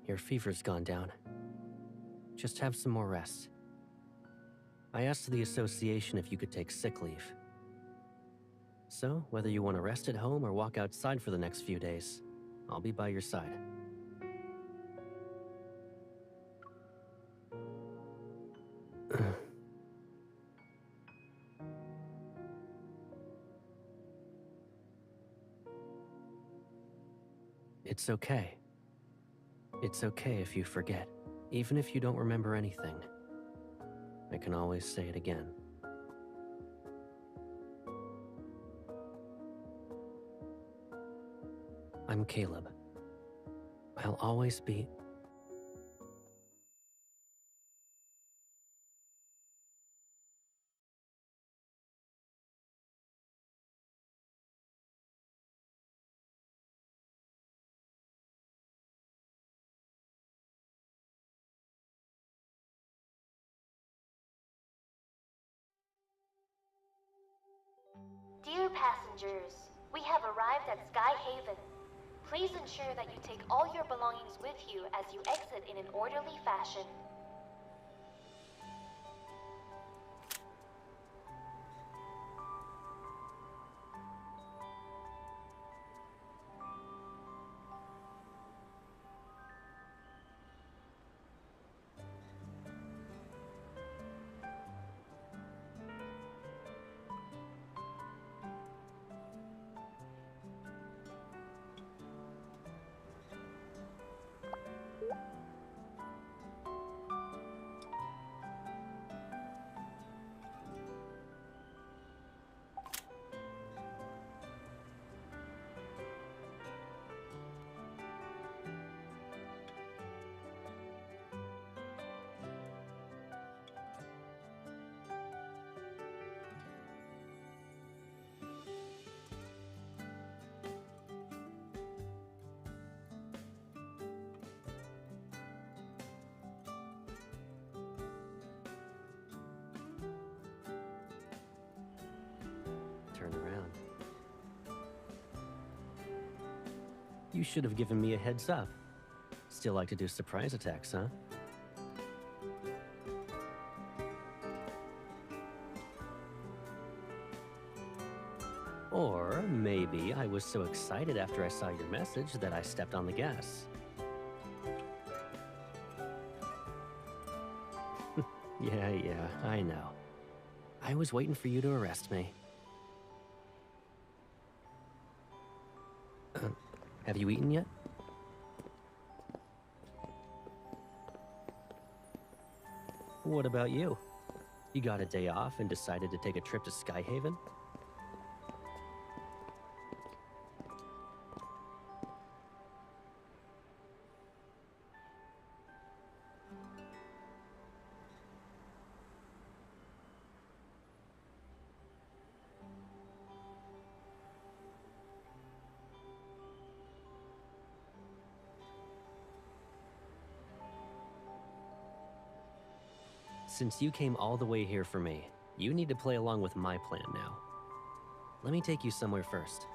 Your fever's gone down. Just have some more rest. I asked the association if you could take sick leave. So, whether you want to rest at home or walk outside for the next few days, I'll be by your side. It's okay. It's okay if you forget, even if you don't remember anything. I can always say it again. I'm Caleb. I'll always be... Dear passengers, we have arrived at Sky Haven. Please ensure that you take all your belongings with you as you exit in an orderly fashion. Turn around. You should have given me a heads up. Still like to do surprise attacks, huh? Or maybe I was so excited after I saw your message that I stepped on the gas. Yeah, I know. I was waiting for you to arrest me. Have you eaten yet? What about you? You got a day off and decided to take a trip to Skyhaven? Since you came all the way here for me, you need to play along with my plan now. Let me take you somewhere first.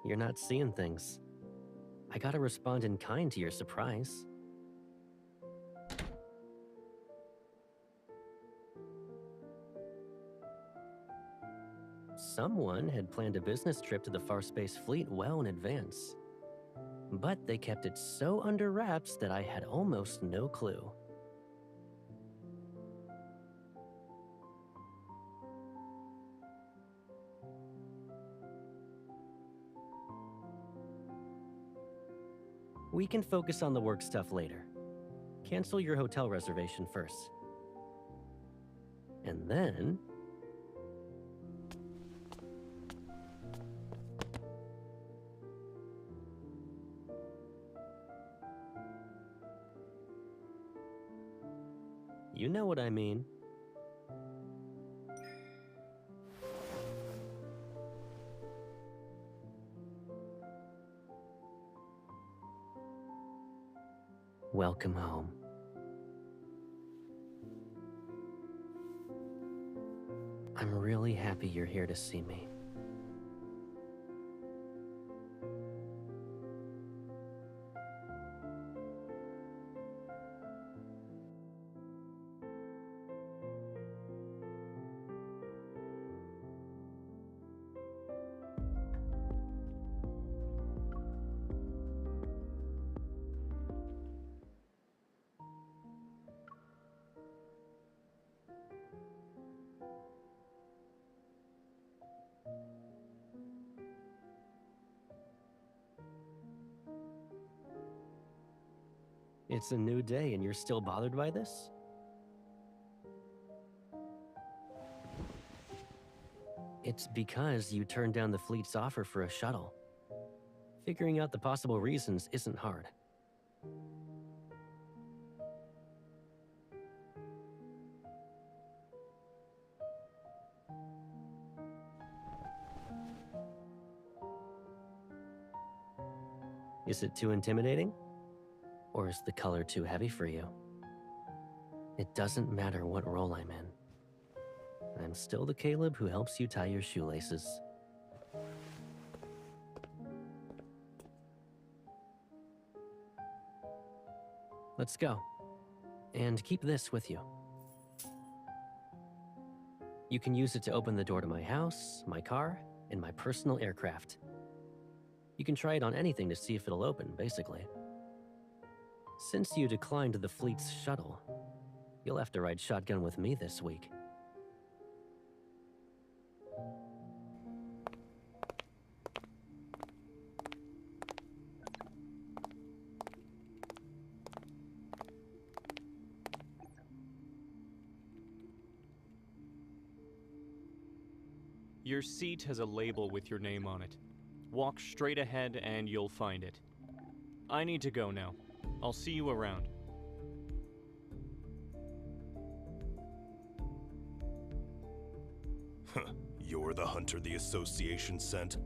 You're not seeing things. I gotta respond in kind to your surprise. Someone had planned a business trip to the Farspace Fleet well in advance. But they kept it so under wraps that I had almost no clue. We can focus on the work stuff later. Cancel your hotel reservation first. And then... you know what I mean. welcome home. I'm really happy you're here to see me. It's a new day and you're still bothered by this? It's because you turned down the fleet's offer for a shuttle. Figuring out the possible reasons isn't hard. Is it too intimidating? Or is the color too heavy for you? It doesn't matter what role I'm in. I'm still the Caleb who helps you tie your shoelaces. Let's go. And keep this with you. You can use it to open the door to my house, my car, and my personal aircraft. You can try it on anything to see if it'll open, basically. Since you declined the fleet's shuttle, you'll have to ride shotgun with me this week. Your seat has a label with your name on it. Walk straight ahead and you'll find it. I need to go now. I'll see you around. You're the hunter the Association sent?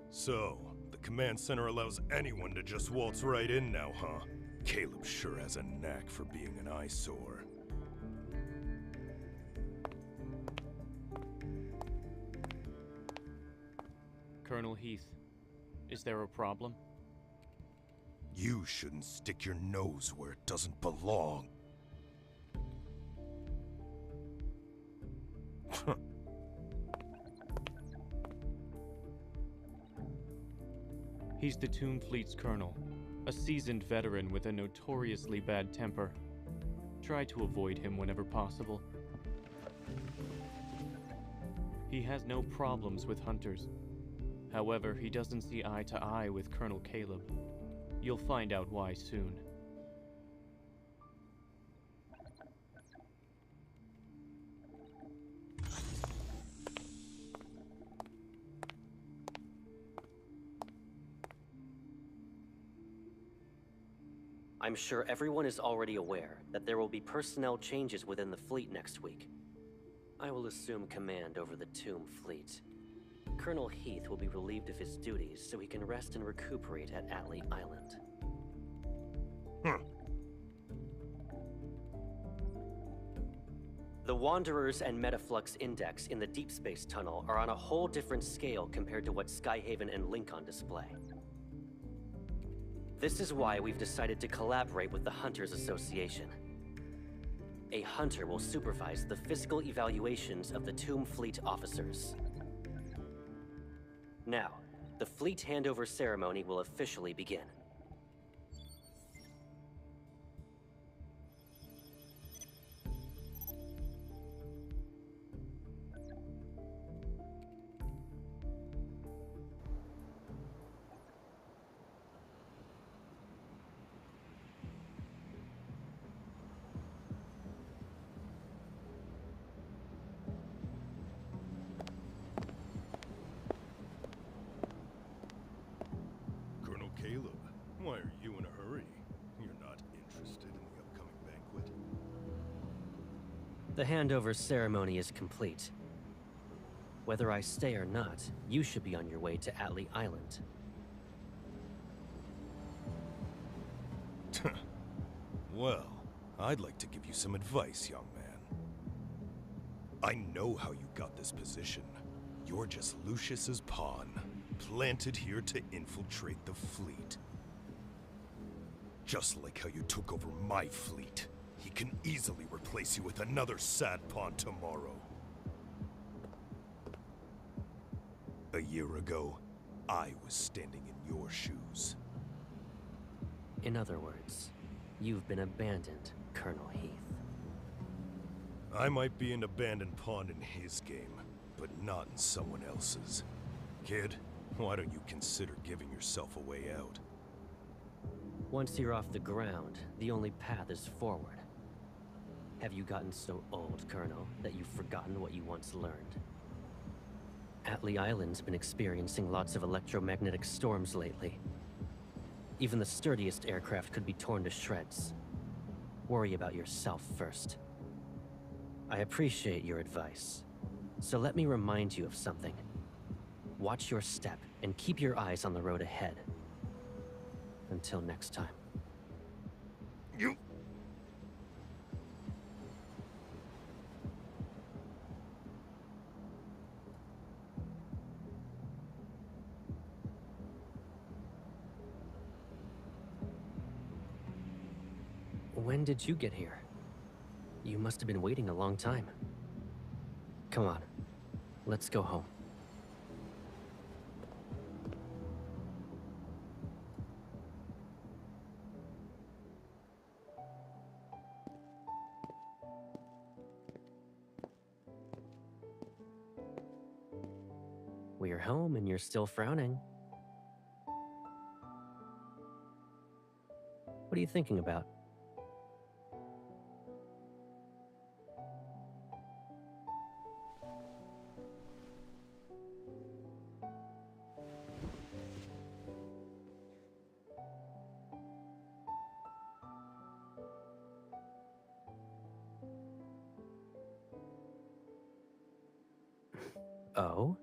So, the command center allows anyone to just waltz right in now, huh? Caleb sure has a knack for being an eyesore. Colonel Heath, is there a problem? You shouldn't stick your nose where it doesn't belong. He's the Tomb Fleet's colonel, a seasoned veteran with a notoriously bad temper. Try to avoid him whenever possible. He has no problems with hunters. However, he doesn't see eye to eye with Colonel Caleb. You'll find out why soon. I'm sure everyone is already aware that there will be personnel changes within the fleet next week. I will assume command over the Tomb Fleet. Colonel Heath will be relieved of his duties so he can rest and recuperate at Atlee Island. The Wanderers and Metaflux Index in the Deep Space Tunnel are on a whole different scale compared to what Skyhaven and Lincoln display. This is why we've decided to collaborate with the Hunters Association. A hunter will supervise the physical evaluations of the Tomb Fleet officers. Now, the fleet handover ceremony will officially begin. Caleb, why are you in a hurry? You're not interested in the upcoming banquet? The handover ceremony is complete. Whether I stay or not, you should be on your way to Atlee Island. Well, I'd like to give you some advice, young man. I know how you got this position. You're just Lucius's pawn, planted here to infiltrate the fleet. Just like how you took over my fleet, he can easily replace you with another sad pawn tomorrow. A year ago, I was standing in your shoes. In other words, you've been abandoned, Colonel Heath. I might be an abandoned pawn in his game, but not in someone else's. Kid, why don't you consider giving yourself a way out? Once you're off the ground, the only path is forward. Have you gotten so old, Colonel, that you've forgotten what you once learned? Atlee Island's been experiencing lots of electromagnetic storms lately. Even the sturdiest aircraft could be torn to shreds. Worry about yourself first. I appreciate your advice, so let me remind you of something. Watch your step and keep your eyes on the road ahead. Until next time. You... When did you get here? You must have been waiting a long time. Come on, let's go home. We're home and you're still frowning. What are you thinking about? Oh?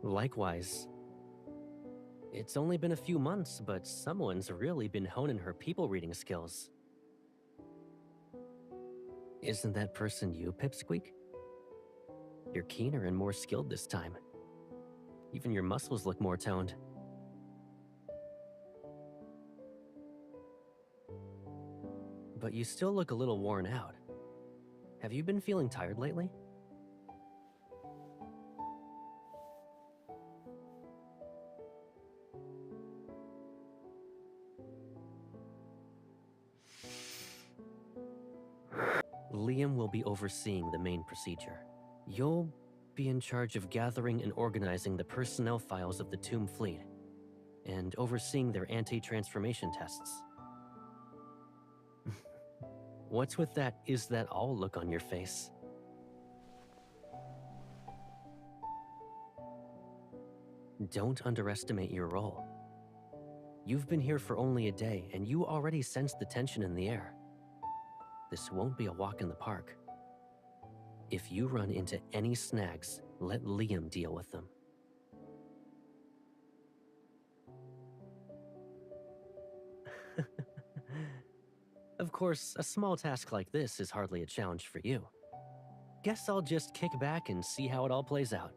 Likewise. It's only been a few months, but someone's really been honing her people reading skills. Isn't that person you, Pipsqueak? You're keener and more skilled this time. Even your muscles look more toned. But you still look a little worn out. Have you been feeling tired lately? Liam will be overseeing the main procedure. You'll be in charge of gathering and organizing the personnel files of the Tomb Fleet, and overseeing their anti-transformation tests. What's with that "is that all" look on your face? Don't underestimate your role. You've been here for only a day, and you already sense the tension in the air. This won't be a walk in the park. If you run into any snags, let Liam deal with them. Of course, a small task like this is hardly a challenge for you. Guess I'll just kick back and see how it all plays out.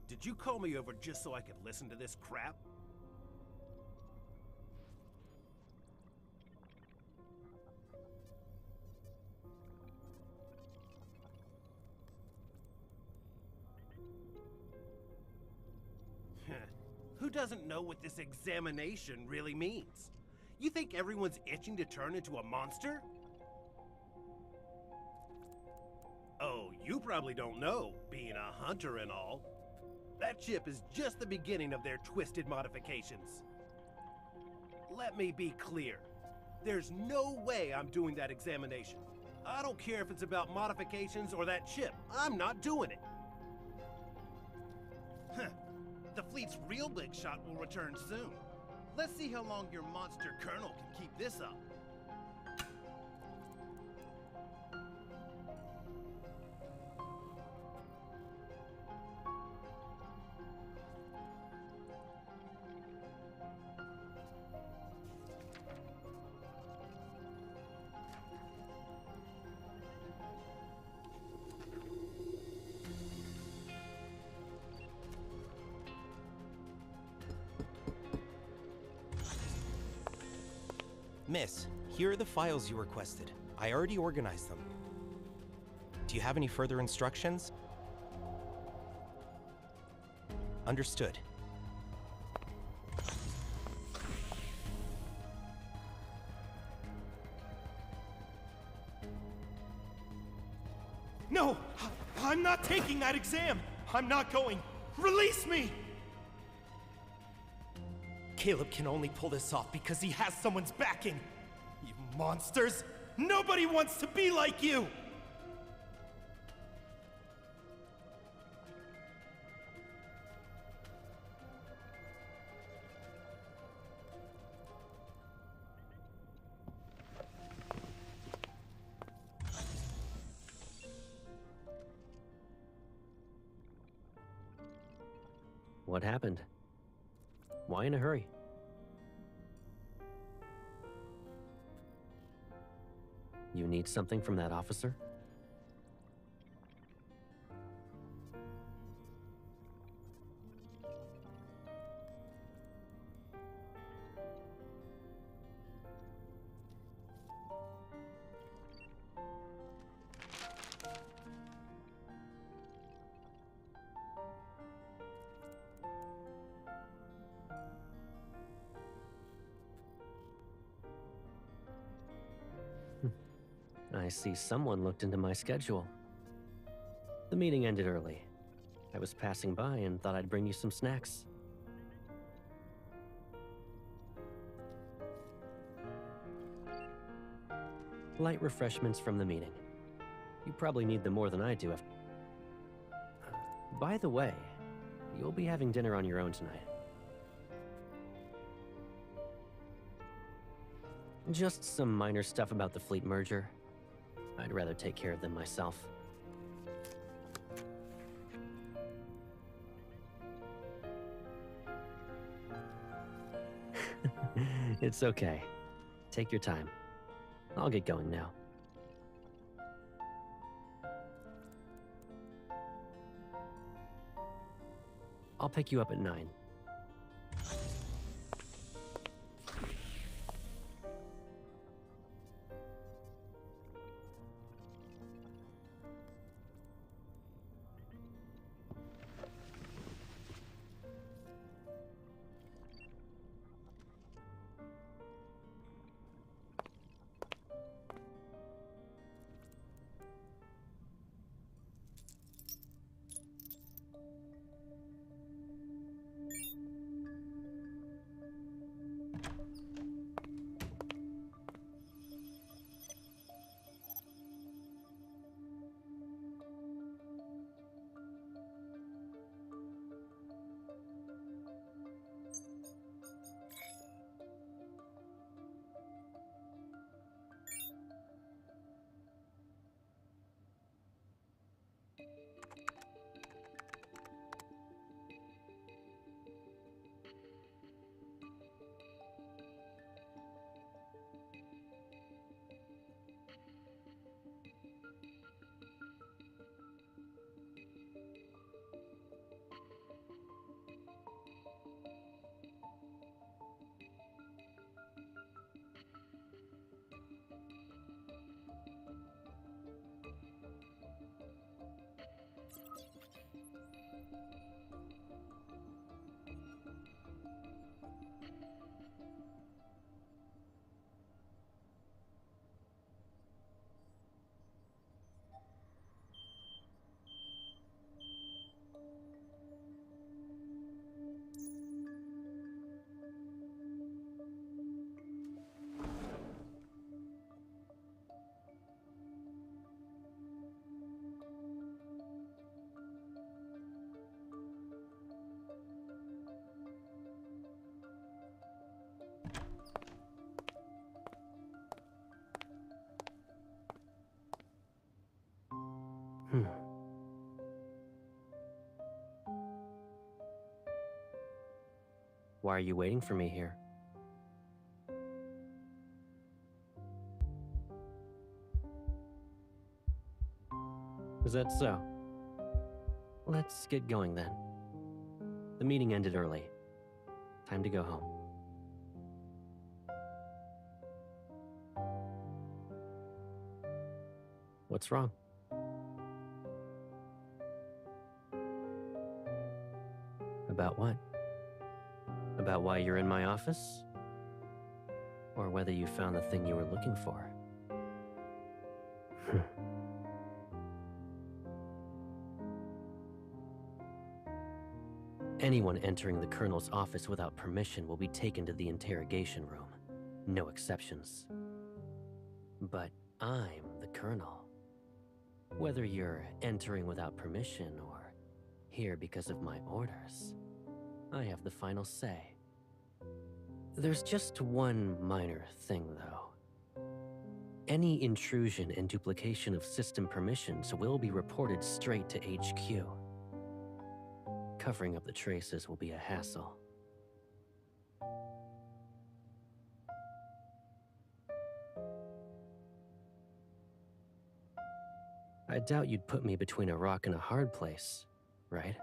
Did you call me over just so I could listen to this crap? Who doesn't know what this examination really means? You think everyone's itching to turn into a monster? Oh, you probably don't know, being a hunter and all. That chip is just the beginning of their twisted modifications. Let me be clear. There's no way I'm doing that examination. I don't care if it's about modifications or that chip. I'm not doing it. Huh. The fleet's real big shot will return soon. Let's see how long your monster colonel can keep this up. Miss, here are the files you requested. I already organized them. Do you have any further instructions? Understood. No! I'm not taking that exam! I'm not going! Release me! Caleb can only pull this off because he has someone's backing! You monsters! Nobody wants to be like you! What happened? Why in a hurry? You need something from that officer? I see someone looked into my schedule. The meeting ended early. I was passing by and thought I'd bring you some snacks. Light refreshments from the meeting. You probably need them more than I do. By the way, you'll be having dinner on your own tonight. Just some minor stuff about the fleet merger. I'd rather take care of them myself. It's okay. Take your time. I'll get going now. I'll pick you up at 9. Why are you waiting for me here? Is that so? Let's get going then. The meeting ended early. Time to go home. What's wrong? About what? About why you're in my office? Or whether you found the thing you were looking for? Anyone entering the Colonel's office without permission will be taken to the interrogation room. No exceptions. But I'm the Colonel. Whether you're entering without permission or here because of my orders, I have the final say. There's just one minor thing, though. Any intrusion and duplication of system permissions will be reported straight to HQ. Covering up the traces will be a hassle. I doubt you'd put me between a rock and a hard place, right?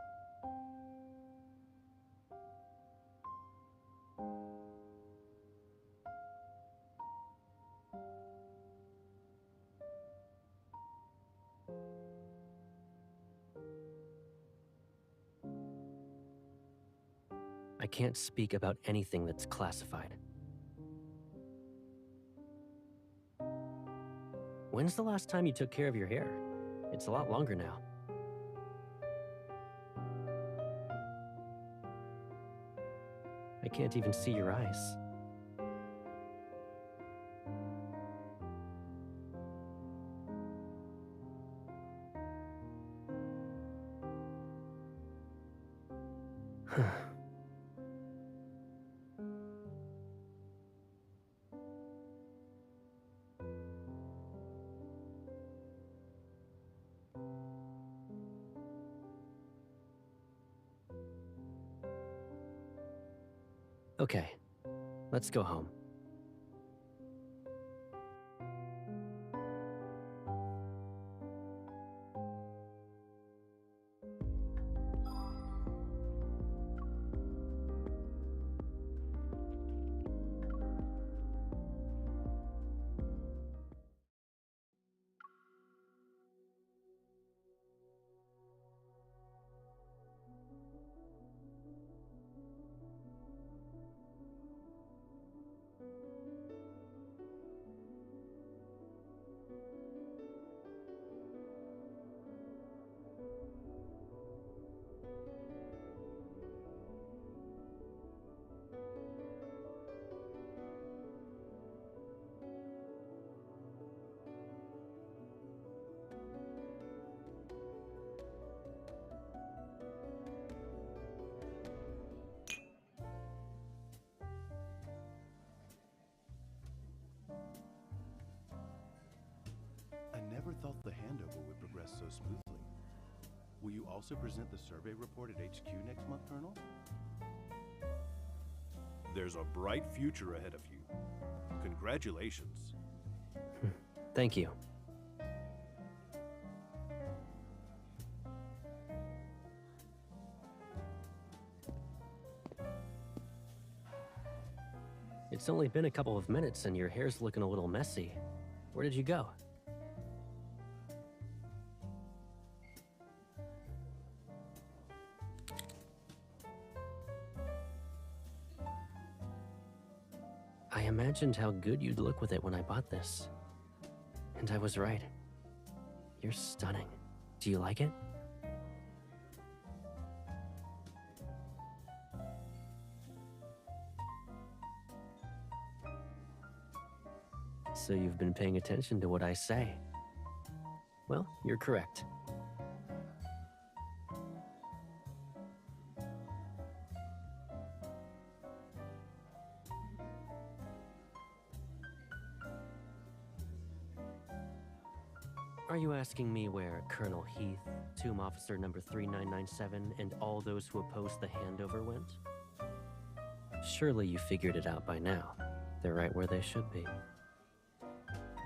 I can't speak about anything that's classified. When's the last time you took care of your hair? It's a lot longer now. I can't even see your eyes. Okay, let's go home. I never thought the handover would progress so smoothly. Will you also present the survey report at HQ next month, Colonel? There's a bright future ahead of you. Congratulations. Thank you. It's only been a couple of minutes and your hair's looking a little messy. Where did you go? I imagined how good you'd look with it when I bought this. And I was right. You're stunning. Do you like it? So you've been paying attention to what I say. Well, you're correct. Are you asking me where Colonel Heath, Tomb Officer number 3997, and all those who opposed the handover went? Surely you figured it out by now. They're right where they should be.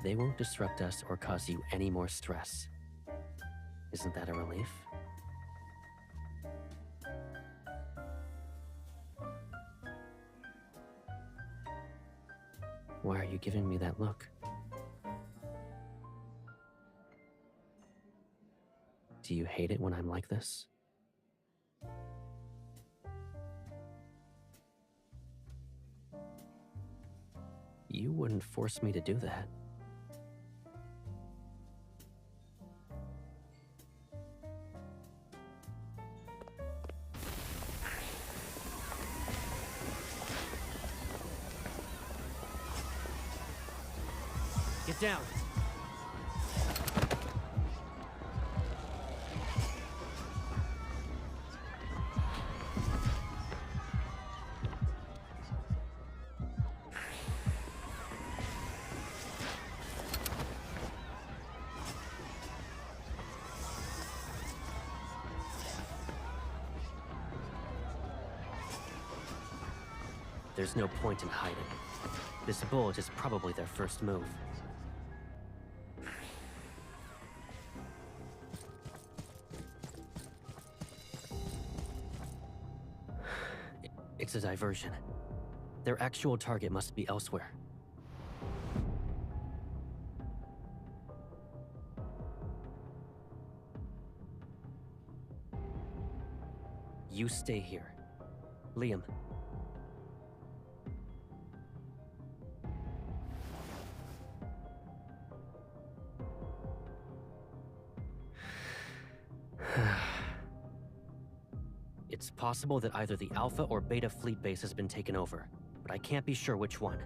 They won't disrupt us or cause you any more stress. Isn't that a relief? Why are you giving me that look? Do you hate it when I'm like this? You wouldn't force me to do that. Get down! There's no point in hiding. This bullet is probably their first move. It's a diversion. Their actual target must be elsewhere. You stay here. Liam. It's possible that either the Alpha or Beta fleet base has been taken over, but I can't be sure which one.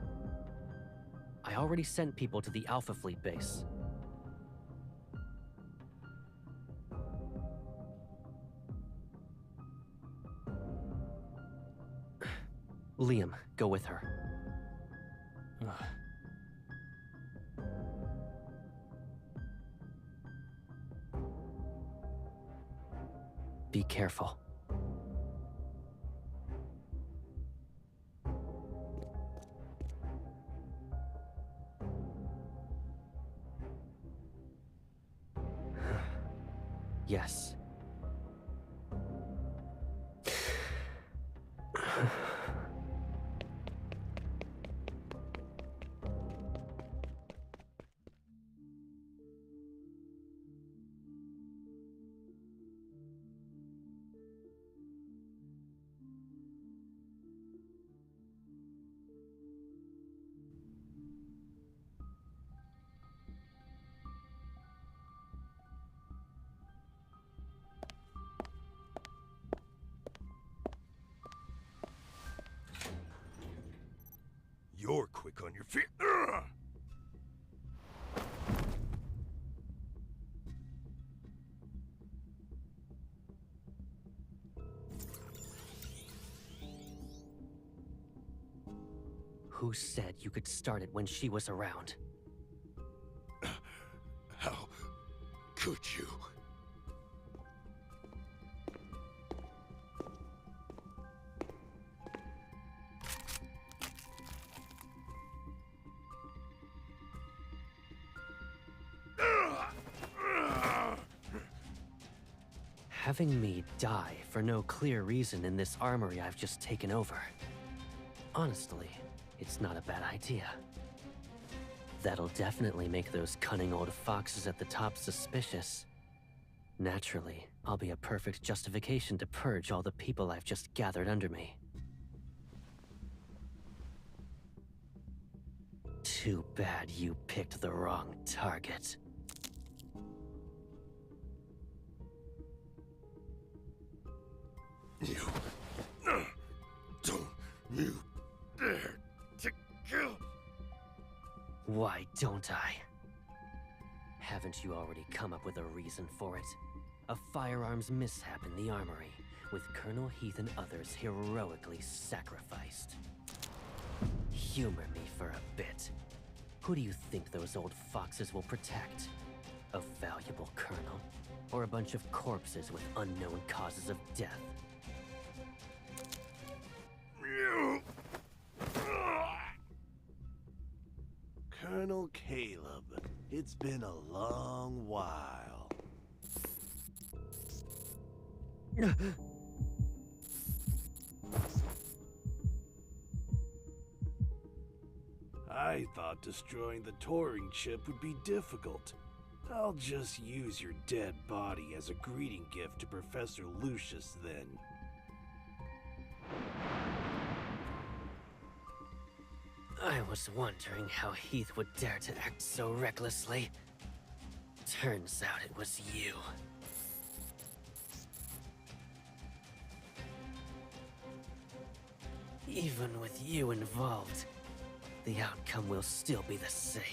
I already sent people to the Alpha fleet base. Liam, go with her. Be careful. Yes. You're quick on your feet. Ugh! Who said you could start it when she was around? How could you? Having me die for no clear reason in this armory I've just taken over. Honestly, it's not a bad idea. That'll definitely make those cunning old foxes at the top suspicious. Naturally, I'll be a perfect justification to purge all the people I've just gathered under me. Too bad you picked the wrong target. You don't you dare to kill. Why don't I? Haven't you already come up with a reason for it? A firearms mishap in the armory, with Colonel Heath and others heroically sacrificed. Humor me for a bit. Who do you think those old foxes will protect? A valuable colonel? Or a bunch of corpses with unknown causes of death? You Caleb. It's been a long while. I thought destroying the touring chip would be difficult. I'll just use your dead body as a greeting gift to Professor Lucius then. I was wondering how Heath would dare to act so recklessly. Turns out it was you. Even with you involved, the outcome will still be the same.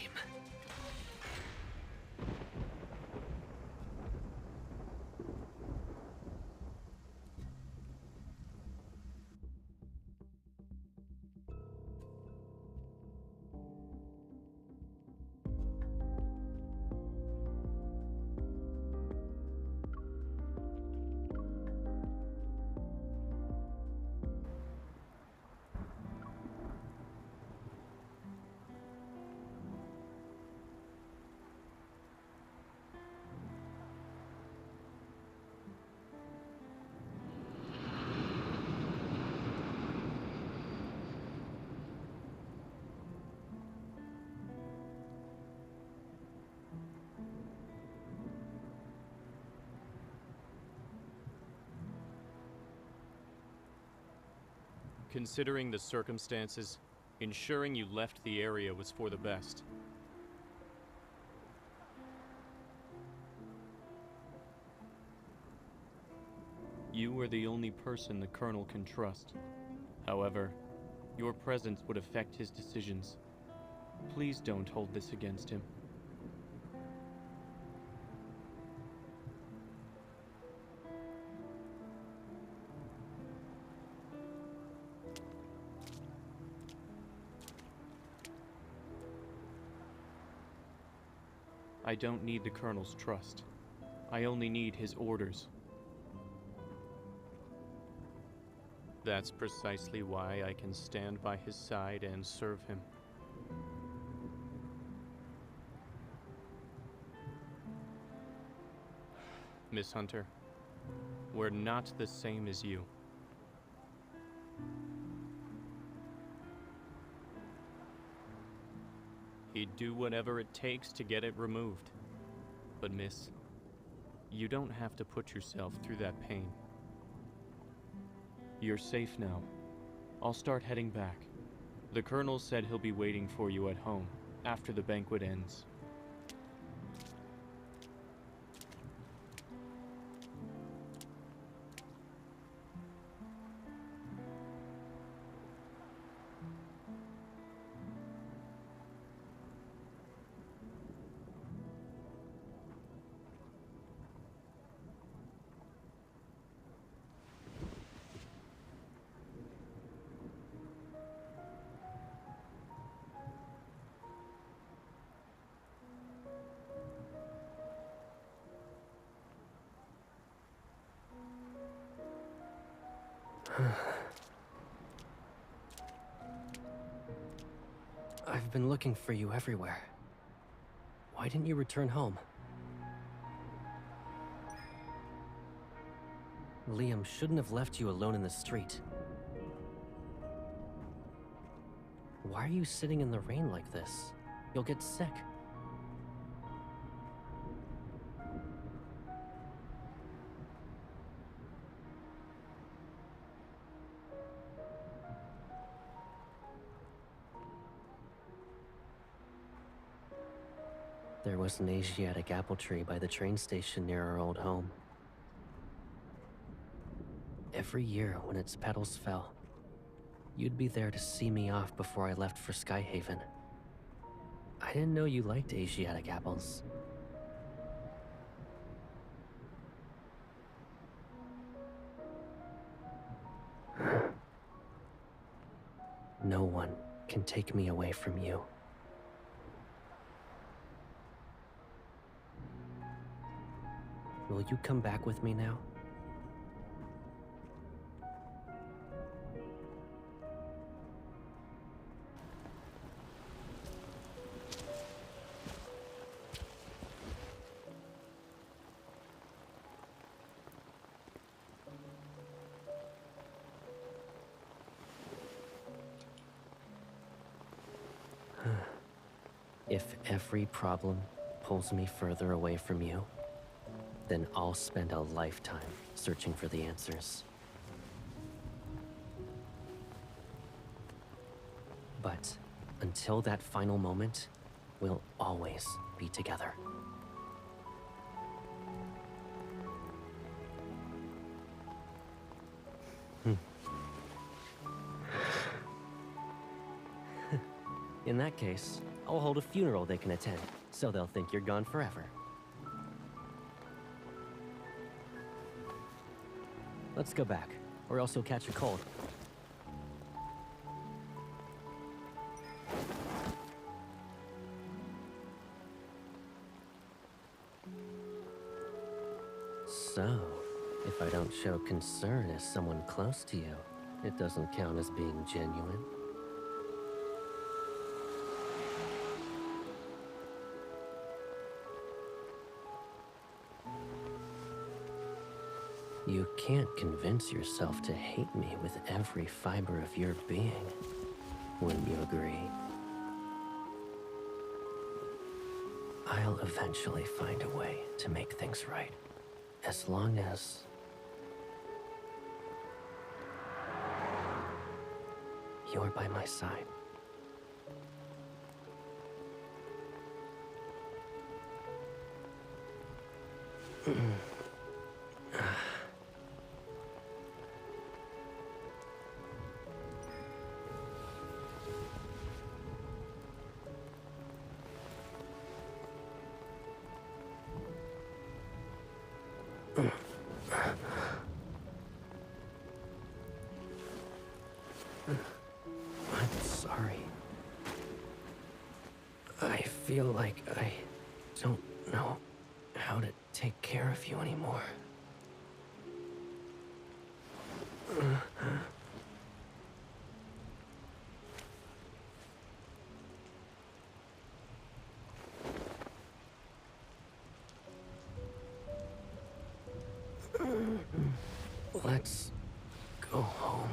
Considering the circumstances, ensuring you left the area was for the best. You are the only person the Colonel can trust. However, your presence would affect his decisions. Please don't hold this against him. I don't need the Colonel's trust. I only need his orders. That's precisely why I can stand by his side and serve him. Miss Hunter, we're not the same as you. He'd do whatever it takes to get it removed. But miss, you don't have to put yourself through that pain. You're safe now. I'll start heading back. The Colonel said he'll be waiting for you at home after the banquet ends. I've been looking for you everywhere. Why didn't you return home? Liam shouldn't have left you alone in the street. Why are you sitting in the rain like this? You'll get sick. There was an Asiatic apple tree by the train station near our old home. Every year when its petals fell, you'd be there to see me off before I left for Skyhaven. I didn't know you liked Asiatic apples. No one can take me away from you. Will you come back with me now? If every problem pulls me further away from you, then I'll spend a lifetime searching for the answers. But until that final moment, we'll always be together. In that case, I'll hold a funeral they can attend, so they'll think you're gone forever. Let's go back, or else you'll catch a cold. So, if I don't show concern as someone close to you, it doesn't count as being genuine. You can't convince yourself to hate me with every fiber of your being. Wouldn't you agree? I'll eventually find a way to make things right. As long as... you're by my side. I'm sorry. I feel like I don't know how to take care of you anymore. Let's go home.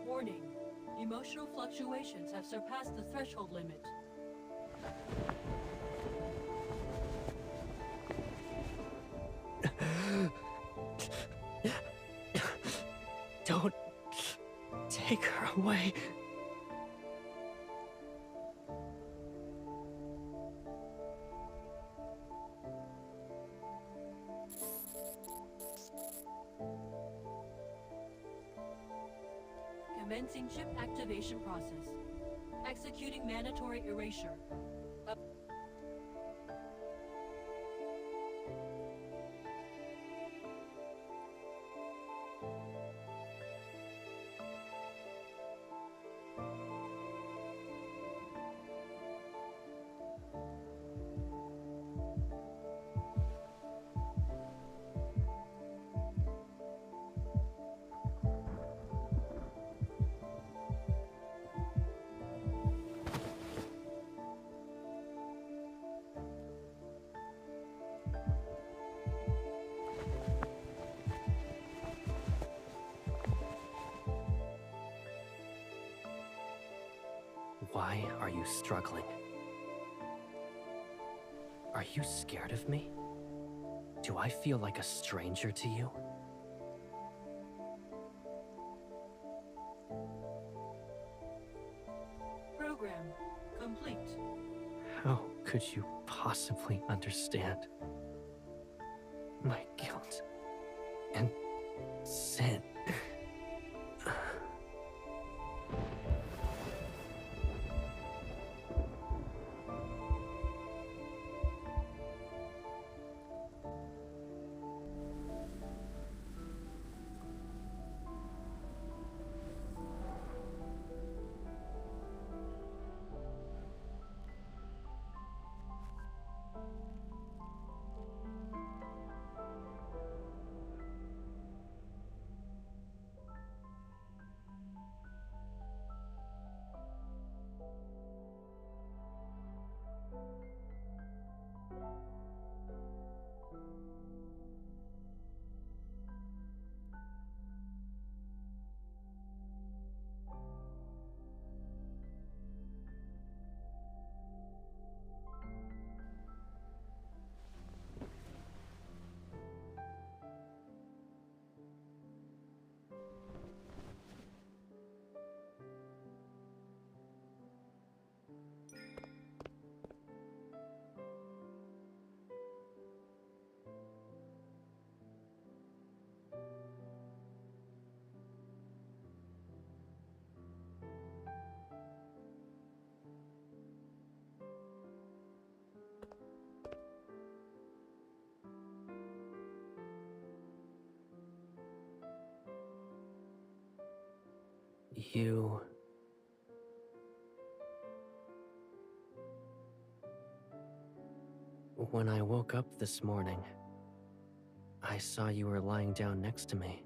Warning. Emotional fluctuations have surpassed the threshold limit. Don't take her away. Commencing chip activation process. Executing mandatory erasure. Why are you struggling? Are you scared of me? Do I feel like a stranger to you? Program complete. How could you possibly understand my guilt and sin? You... When I woke up this morning, I saw you were lying down next to me.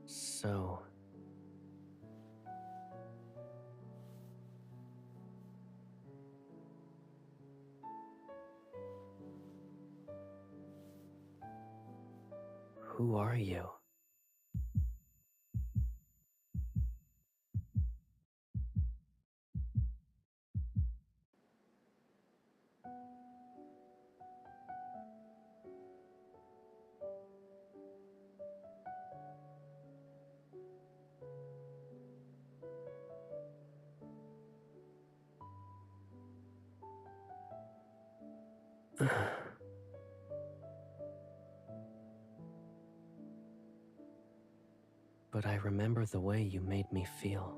So... who are you? But I remember the way you made me feel.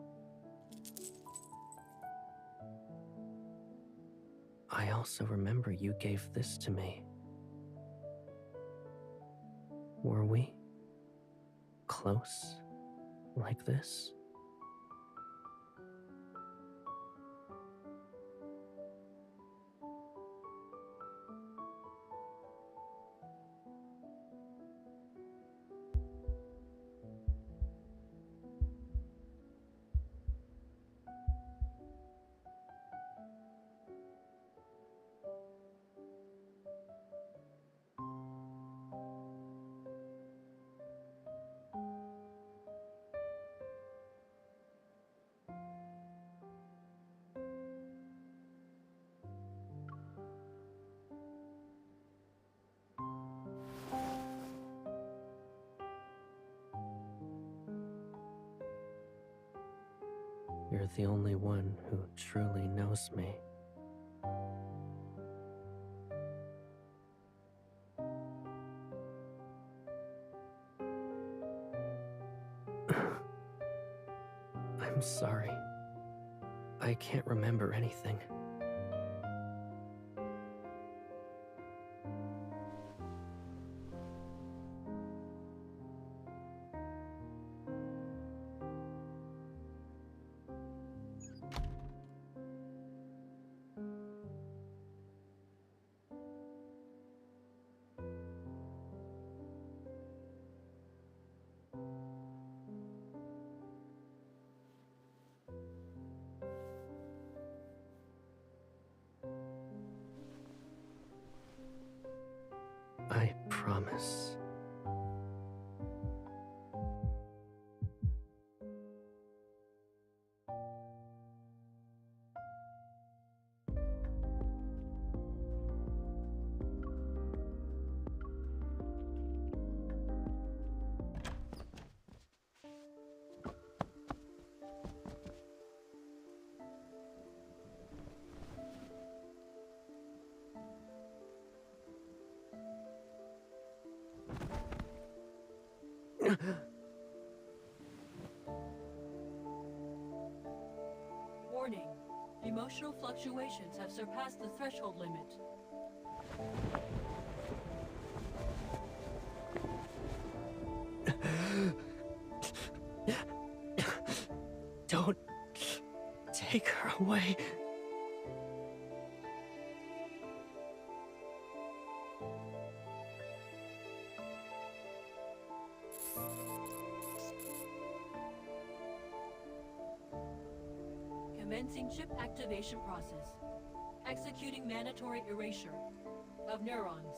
I also remember you gave this to me. Were we close like this? You're the only one who truly knows me. I'm sorry. I can't remember anything. I promise. Warning. Emotional fluctuations have surpassed the threshold limit. Don't take her away. Commencing chip activation process. Executing mandatory erasure of neurons.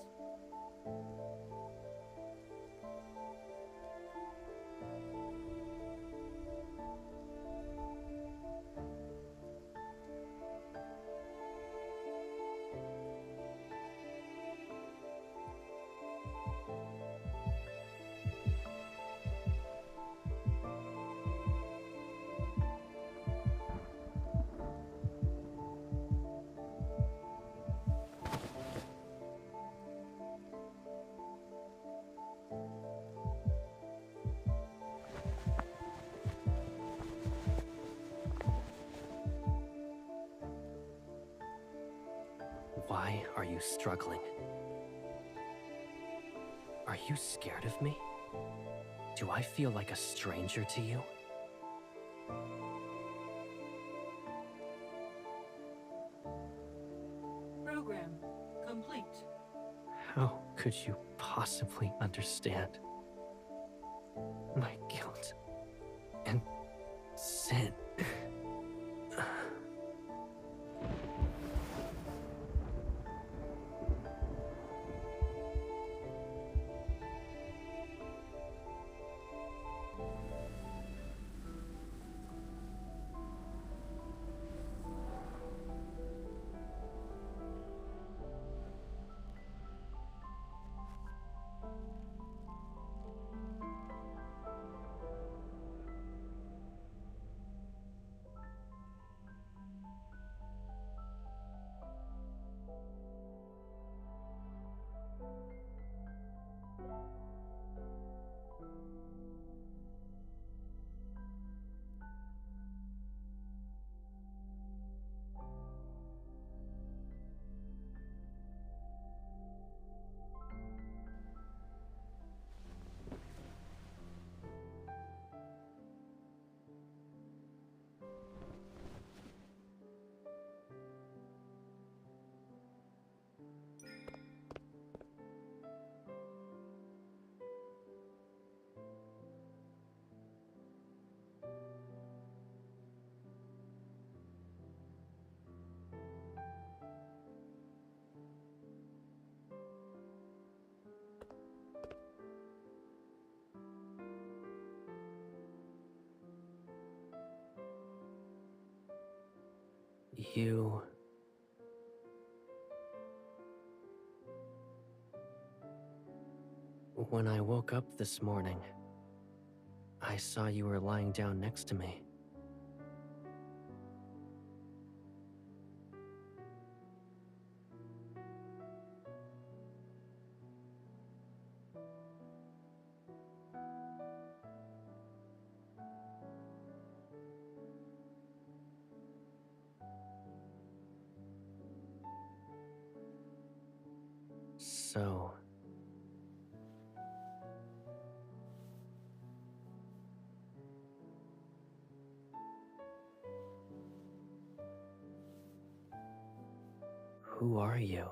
Why are you struggling? Are you scared of me? Do I feel like a stranger to you? Program complete. How could you possibly understand my guilt and sin? You... When I woke up this morning, I saw you were lying down next to me. So... who are you?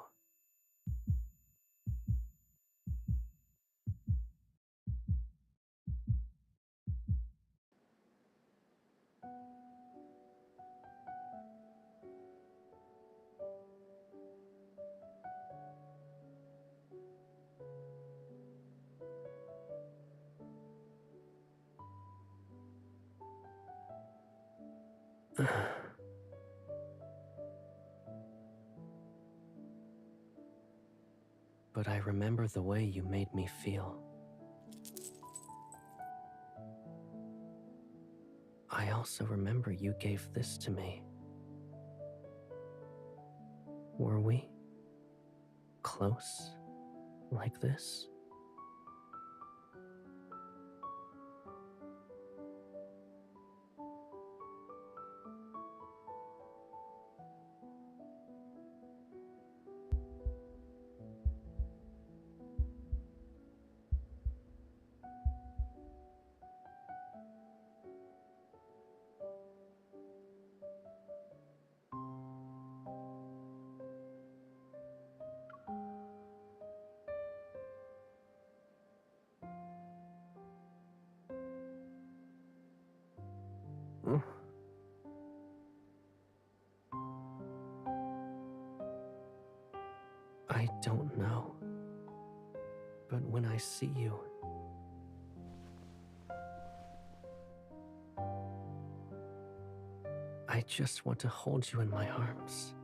But I remember the way you made me feel. I also remember you gave this to me. Were we close like this? I don't know. But when I see you, I just want to hold you in my arms.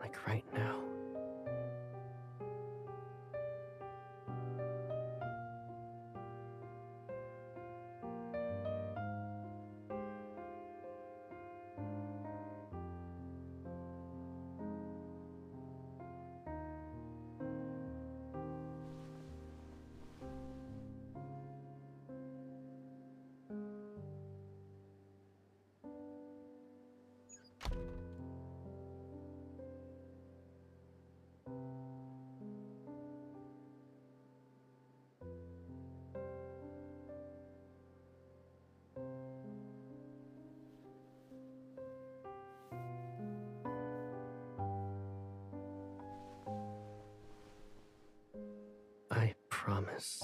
Like right now. I promise.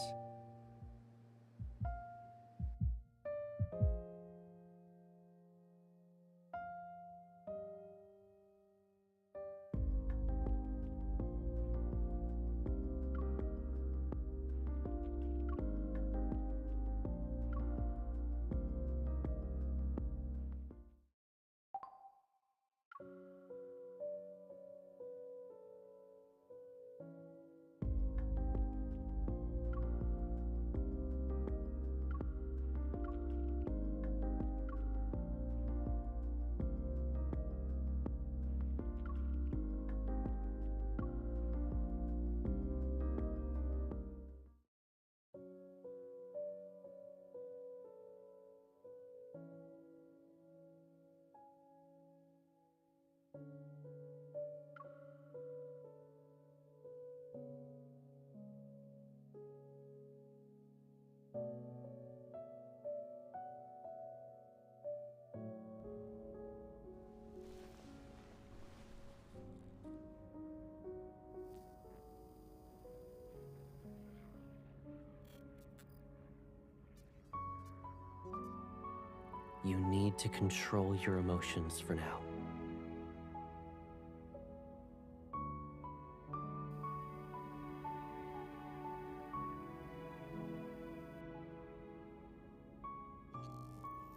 You need to control your emotions for now.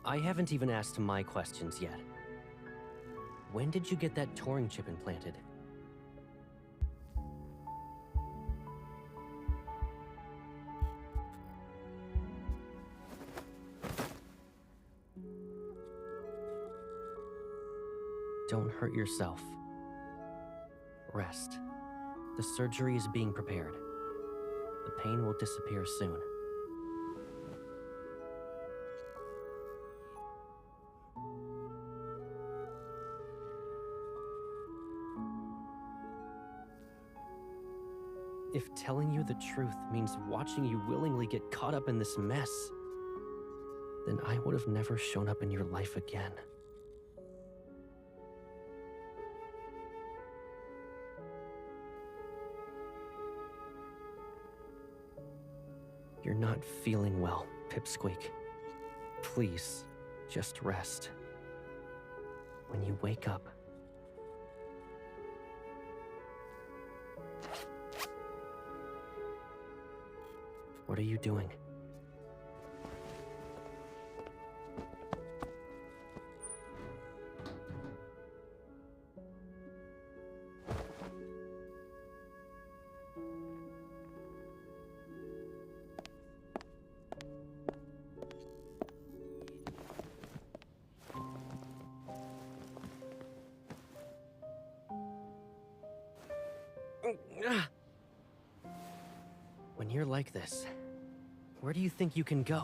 I haven't even asked my questions yet. When did you get that Turing chip implanted? Don't hurt yourself. Rest. The surgery is being prepared. The pain will disappear soon. If telling you the truth means watching you willingly get caught up in this mess, then I would have never shown up in your life again. You're not feeling well, Pipsqueak. Please, just rest. When you wake up, what are you doing? When you're like this, where do you think you can go?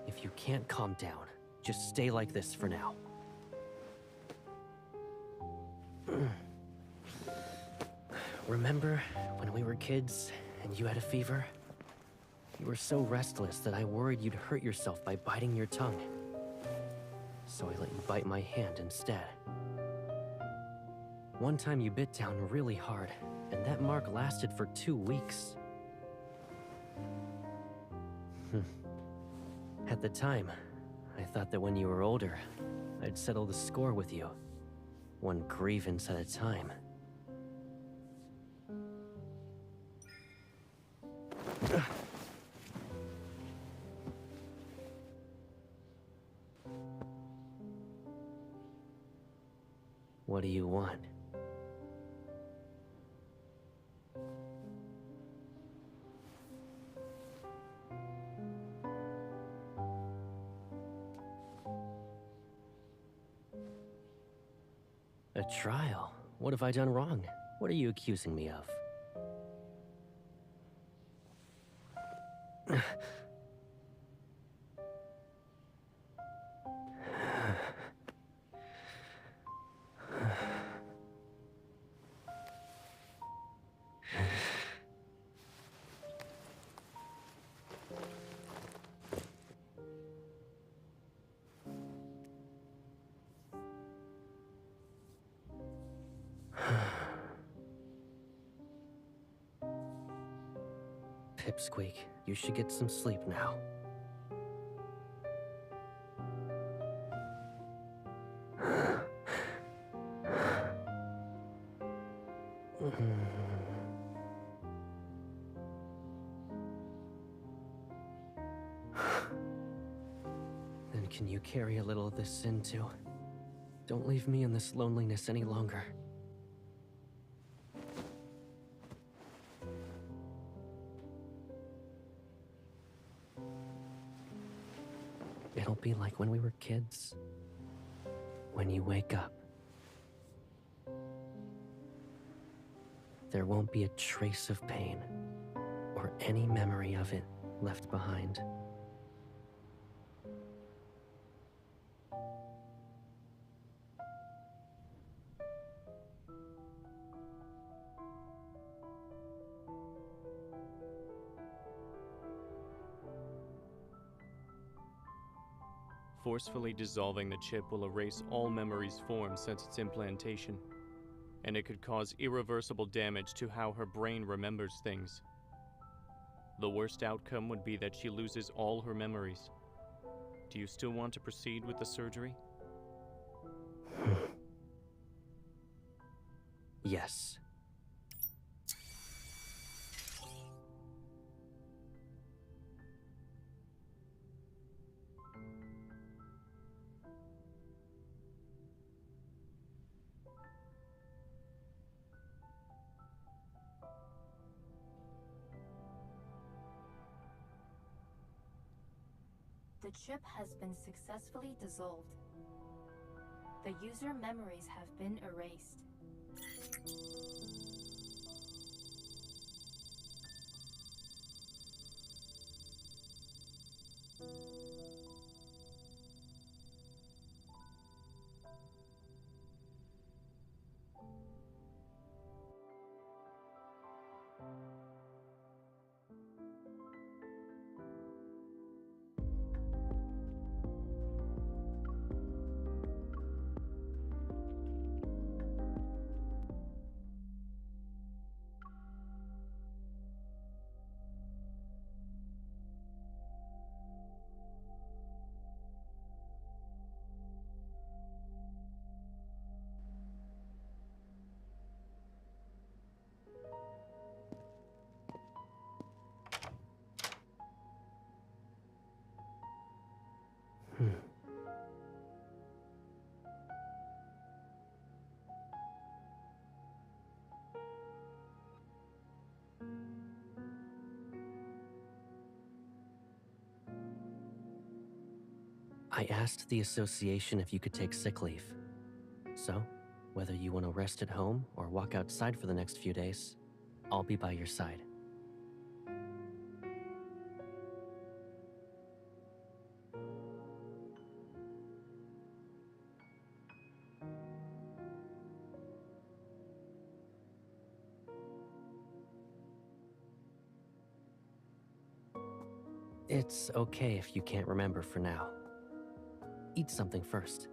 If you can't calm down, just stay like this for now. Remember when we were kids and you had a fever? You were so restless that I worried you'd hurt yourself by biting your tongue. So I let you bite my hand instead. One time you bit down really hard, and that mark lasted for 2 weeks. At the time, I thought that when you were older, I'd settle the score with you. One grievance at a time. What do you want? A trial? What have I done wrong? What are you accusing me of? Pipsqueak, you should get some sleep now. Then can you carry a little of this sin too? Don't leave me in this loneliness any longer. It'll be like when we were kids. When you wake up, there won't be a trace of pain or any memory of it left behind. Forcefully dissolving the chip will erase all memories formed since its implantation, and it could cause irreversible damage to how her brain remembers things. The worst outcome would be that she loses all her memories. Do you still want to proceed with the surgery? Yes. The chip has been successfully dissolved. The user memories have been erased. I asked the association if you could take sick leave. So, whether you want to rest at home or walk outside for the next few days, I'll be by your side. It's okay if you can't remember for now. Eat something first.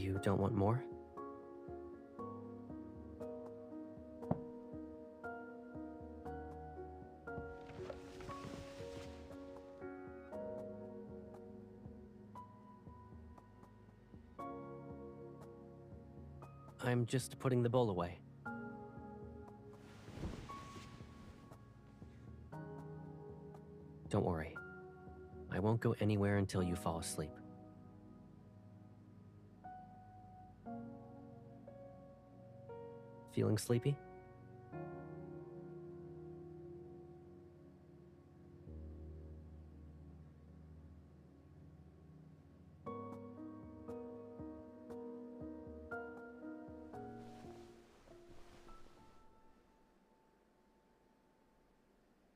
You don't want more? I'm just putting the bowl away. Don't worry. I won't go anywhere until you fall asleep. Feeling sleepy?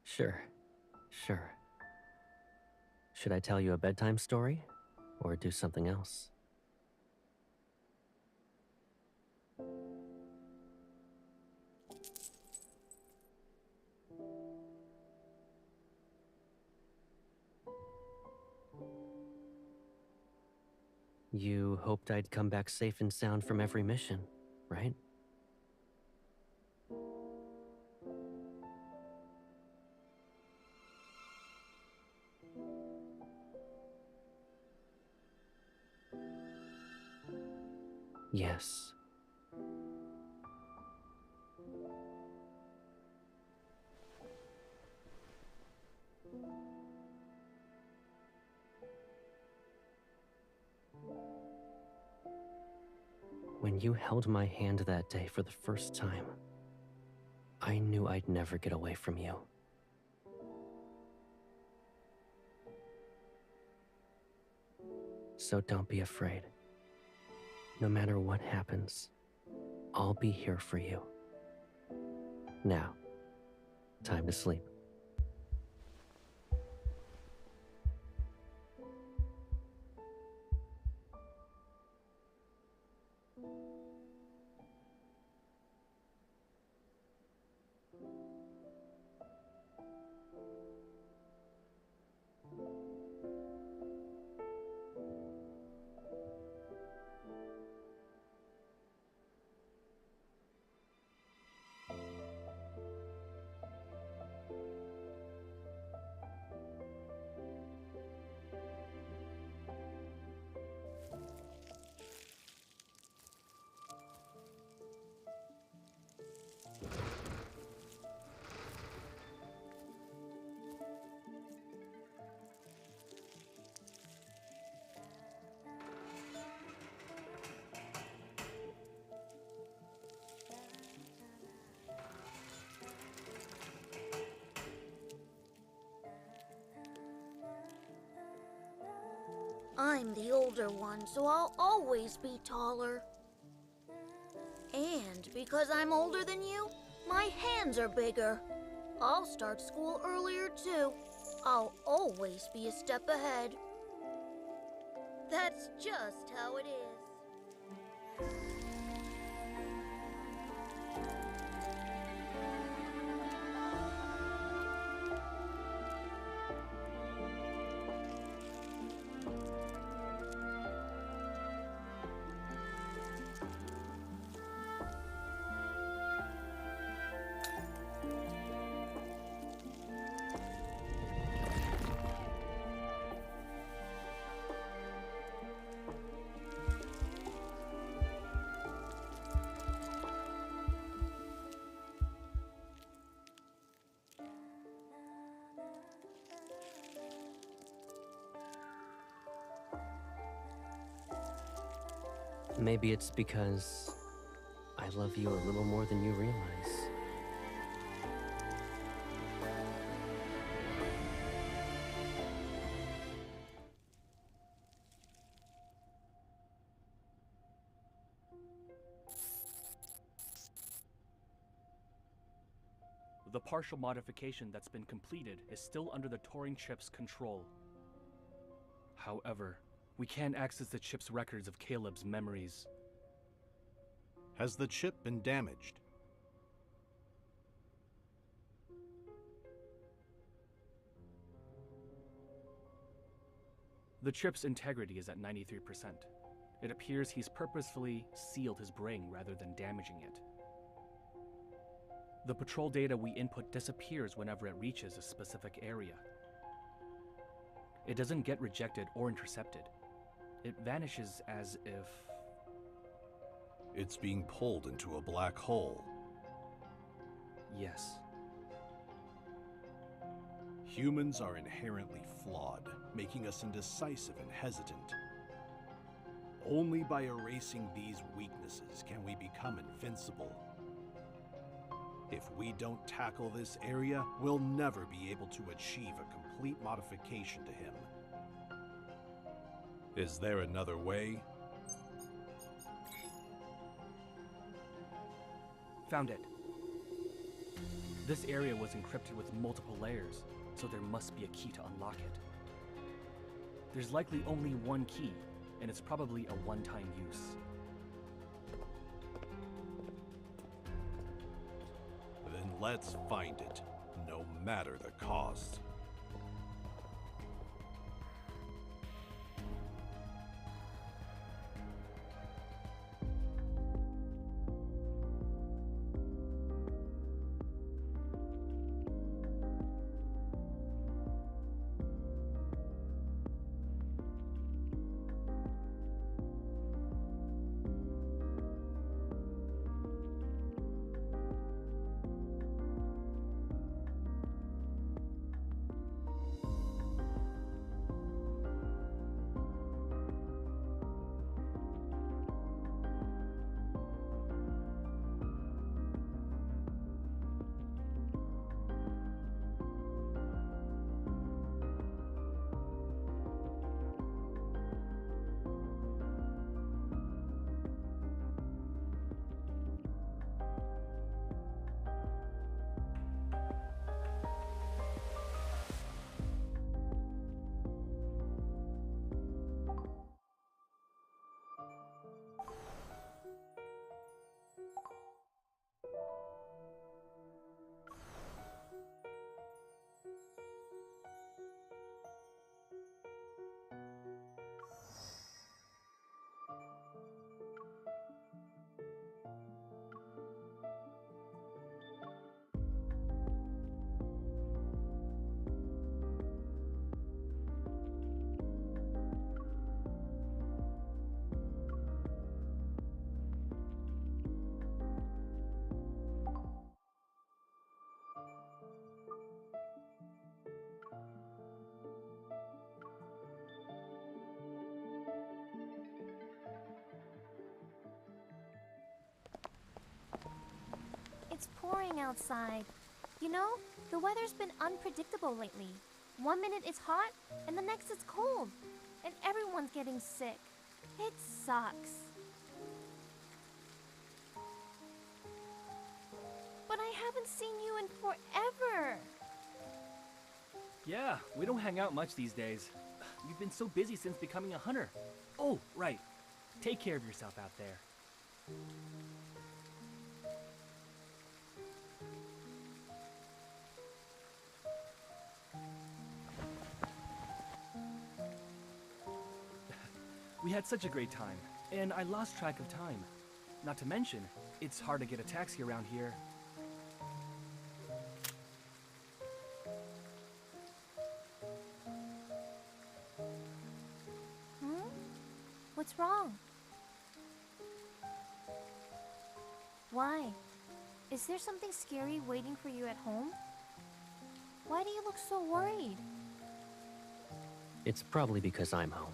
Sure. Should I tell you a bedtime story, or do something else? You hoped I'd come back safe and sound from every mission, right? Yes. When you held my hand that day for the first time, I knew I'd never get away from you. So don't be afraid. No matter what happens, I'll be here for you. Now, time to sleep. I'm the older one, so I'll always be taller. And because I'm older than you, my hands are bigger. I'll start school earlier too. I'll always be a step ahead. That's just how it is. Maybe it's because I love you a little more than you realize. The partial modification that's been completed is still under the Turing chip's control. However, we can't access the chip's records of Caleb's memories. Has the chip been damaged? The chip's integrity is at 93%. It appears he's purposefully sealed his brain rather than damaging it. The patrol data we input disappears whenever it reaches a specific area. It doesn't get rejected or intercepted. It vanishes as if... It's being pulled into a black hole. Yes. Humans are inherently flawed, making us indecisive and hesitant. Only by erasing these weaknesses can we become invincible. If we don't tackle this area, we'll never be able to achieve a complete modification to him. Is there another way? Found it. This area was encrypted with multiple layers, so there must be a key to unlock it. There's likely only one key, and it's probably a one-time use. Then let's find it, no matter the cost. It's pouring outside. You know, the weather's been unpredictable lately. One minute it's hot, and the next it's cold. And everyone's getting sick. It sucks. But I haven't seen you in forever. Yeah, we don't hang out much these days. You've been so busy since becoming a hunter. Oh, right. Take care of yourself out there. We had such a great time, and I lost track of time. Not to mention, it's hard to get a taxi around here. What's wrong? Why? Is there something scary waiting for you at home? Why do you look so worried? It's probably because I'm home.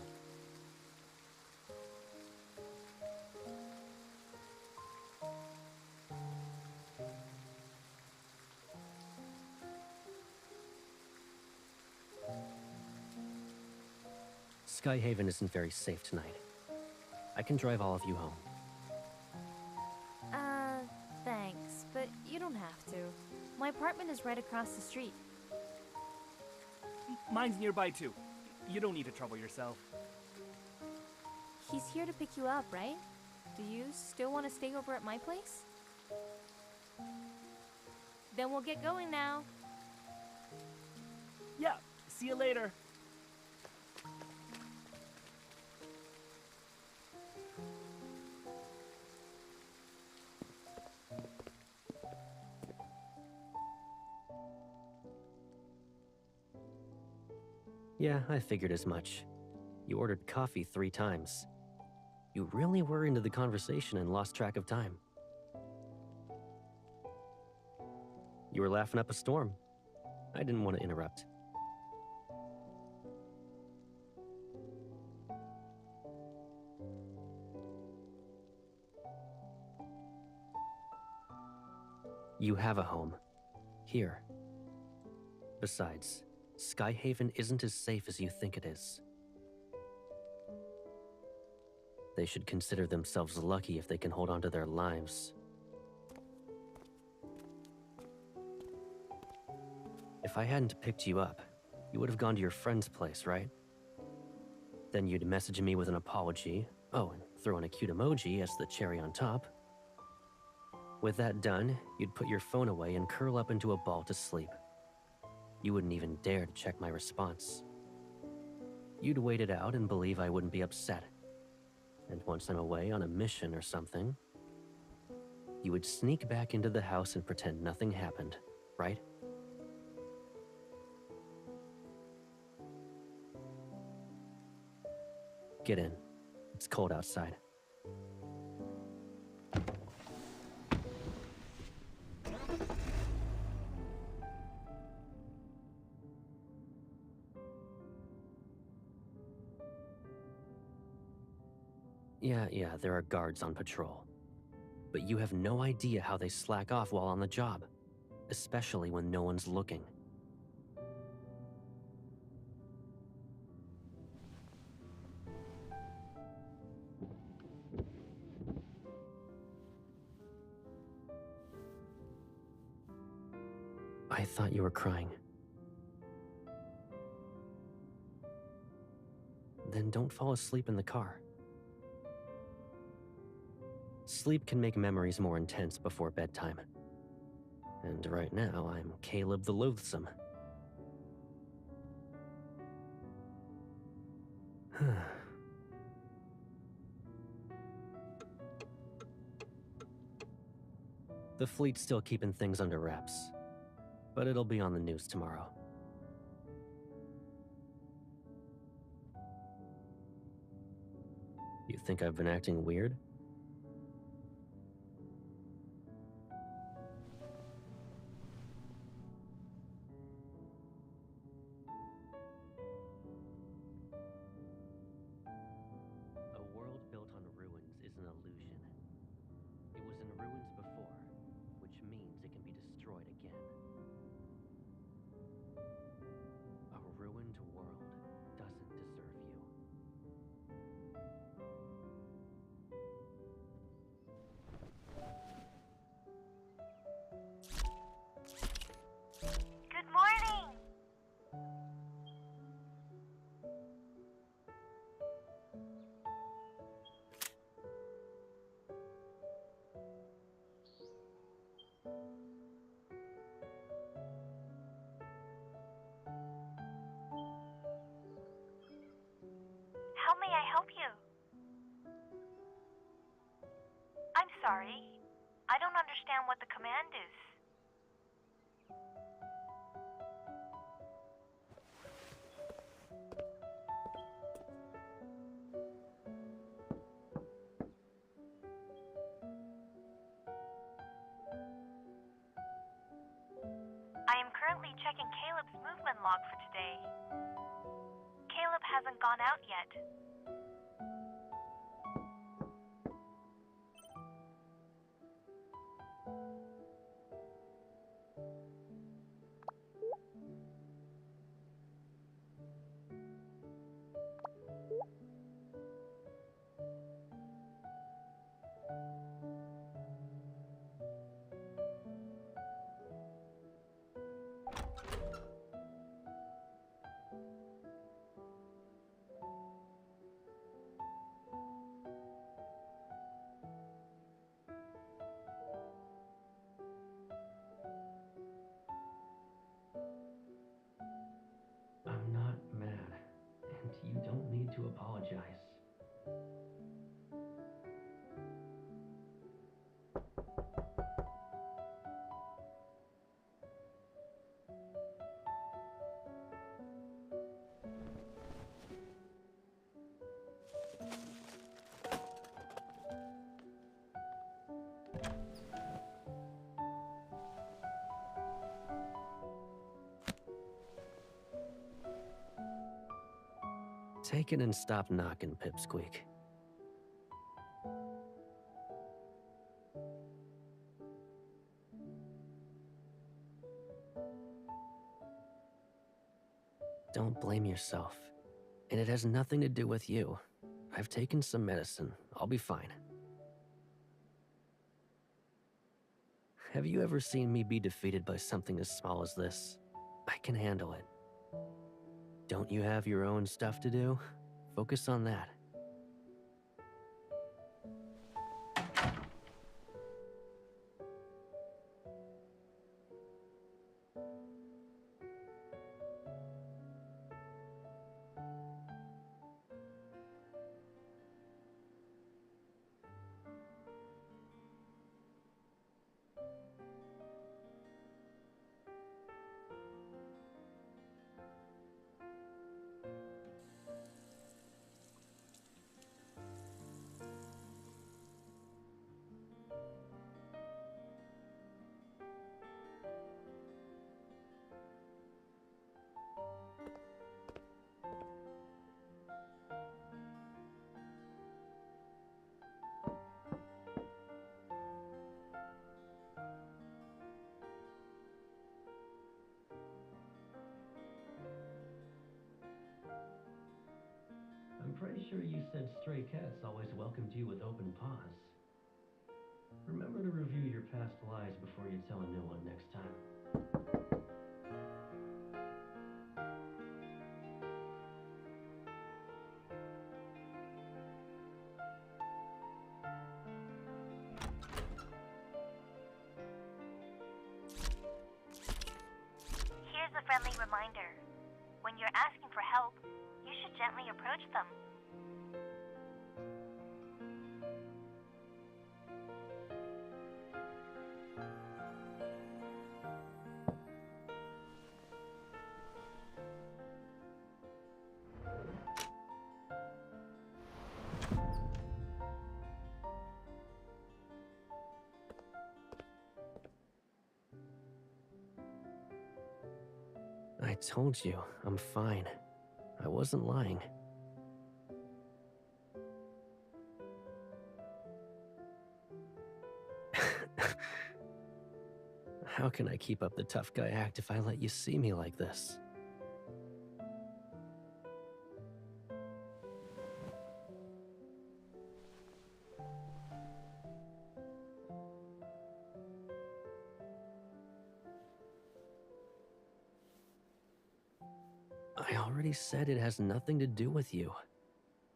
Skyhaven isn't very safe tonight. I can drive all of you home. Thanks, but you don't have to. My apartment is right across the street. Mine's nearby too. You don't need to trouble yourself. He's here to pick you up, right? Do you still want to stay over at my place? Then we'll get going now. Yeah, see you later. Yeah, I figured as much. You ordered coffee 3 times. You really were into the conversation and lost track of time. You were laughing up a storm. I didn't want to interrupt. You have a home. Here. Besides, Skyhaven isn't as safe as you think it is. They should consider themselves lucky if they can hold on to their lives. If I hadn't picked you up, you would have gone to your friend's place, right? Then you'd message me with an apology. Oh, and throw in a cute emoji as the cherry on top. With that done, you'd put your phone away and curl up into a ball to sleep. You wouldn't even dare to check my response. You'd wait it out and believe I wouldn't be upset. And once I'm away on a mission or something, you would sneak back into the house and pretend nothing happened, right? Get in. It's cold outside. Yeah, there are guards on patrol. But you have no idea how they slack off while on the job, especially when no one's looking. I thought you were crying. Then don't fall asleep in the car. Sleep can make memories more intense before bedtime. And right now, I'm Caleb the Loathsome. The fleet's still keeping things under wraps, but it'll be on the news tomorrow. You think I've been acting weird? A world built on ruins is an illusion. It was in ruins before, which means it can be destroyed again. A ruined world doesn't deserve you. Good morning! How may I help you? I'm sorry. I don't understand what the command is. I am currently checking Caleb's movement log for today. Caleb hasn't gone out yet. Take it and stop knocking, Pipsqueak. Don't blame yourself. And it has nothing to do with you. I've taken some medicine. I'll be fine. Have you ever seen me be defeated by something as small as this? I can handle it. Don't you have your own stuff to do? Focus on that. I'm pretty sure you said stray cats always welcomed you with open paws. Remember to review your past lies before you tell a new one next time. Here's a friendly reminder. When you're asking for help, you should gently approach them. I told you, I'm fine. I wasn't lying. How can I keep up the tough guy act if I let you see me like this? I already said it has nothing to do with you.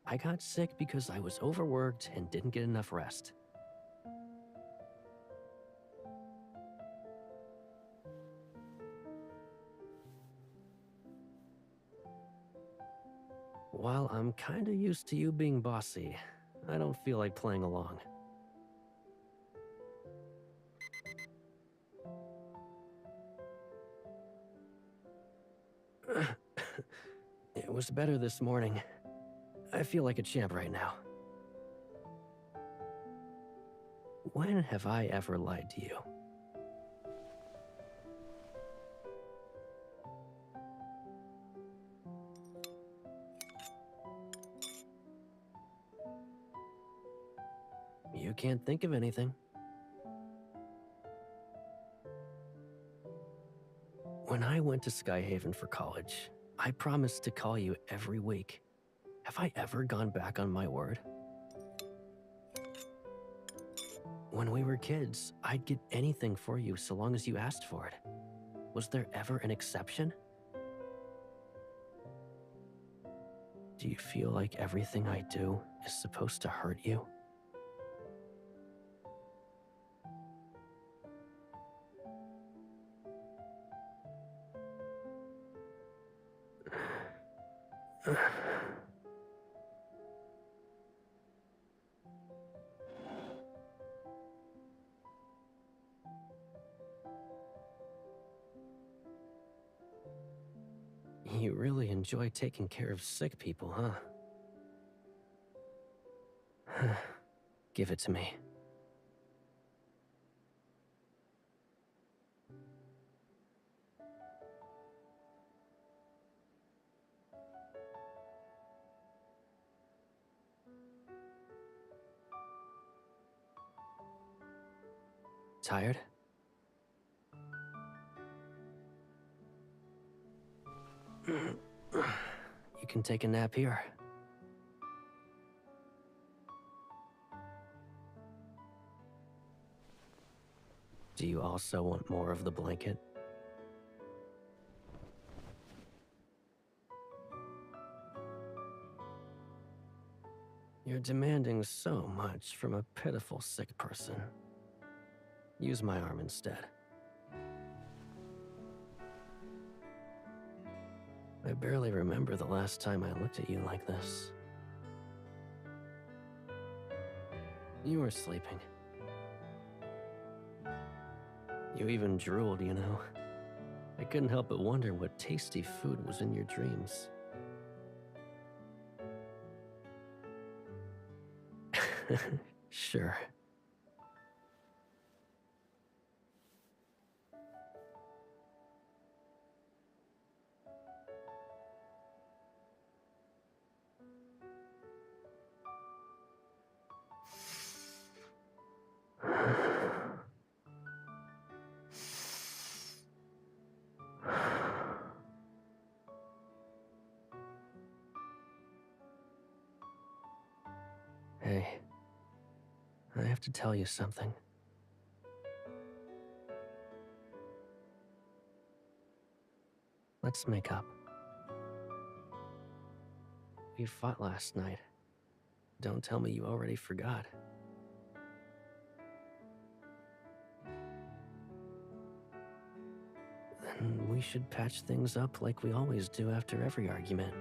I got sick because I was overworked and didn't get enough rest. While I'm kinda used to you being bossy, I don't feel like playing along. It was better this morning. I feel like a champ right now. When have I ever lied to you? You can't think of anything. When I went to Skyhaven for college, I promised to call you every week. Have I ever gone back on my word? When we were kids, I'd get anything for you so long as you asked for it. Was there ever an exception? Do you feel like everything I do is supposed to hurt you? You really enjoy taking care of sick people, huh? Give it to me. Tired? You can take a nap here. Do you also want more of the blanket? You're demanding so much from a pitiful sick person. Use my arm instead. I barely remember the last time I looked at you like this. You were sleeping. You even drooled, you know. I couldn't help but wonder what tasty food was in your dreams. Sure. Hey, I have to tell you something. Let's make up. We fought last night. Don't tell me you already forgot. Then we should patch things up like we always do after every argument.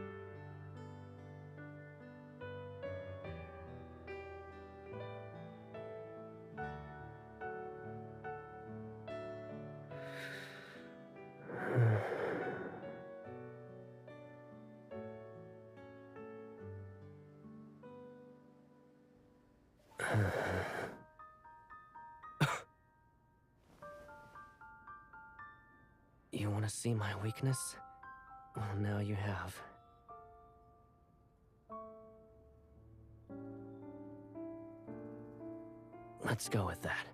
You want to see my weakness? Well, now you have. Let's go with that.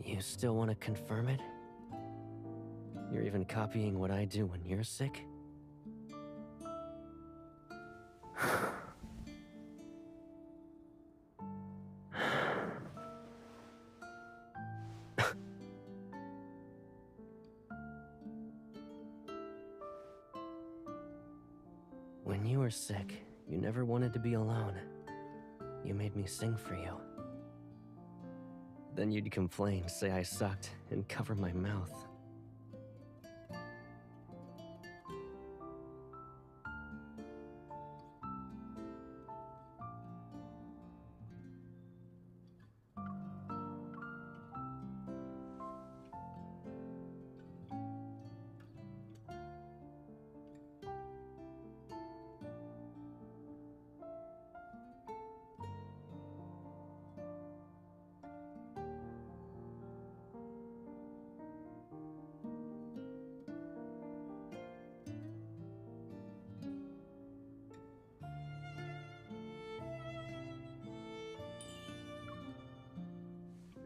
You still want to confirm it? You're even copying what I do when you're sick? When you were sick, you never wanted to be alone. You made me sing for you. Then you'd complain, say I sucked, and cover my mouth.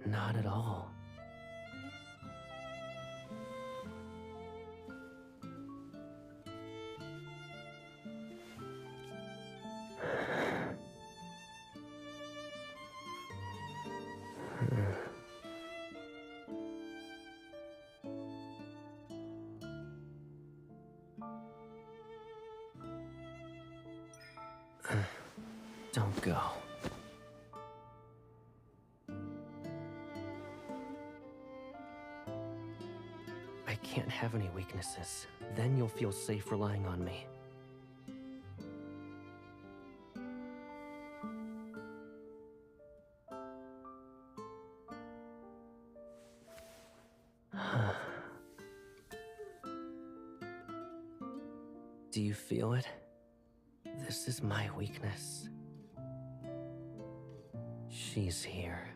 Not at all. Don't go. I can't have any weaknesses. Then you'll feel safe relying on me. Do you feel it? This is my weakness. She's here.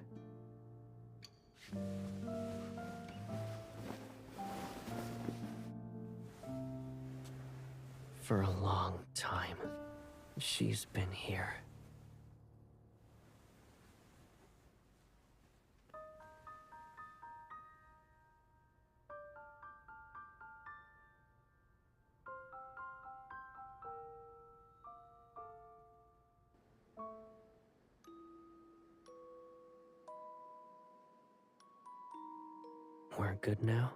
For a long time, she's been here. We're good now?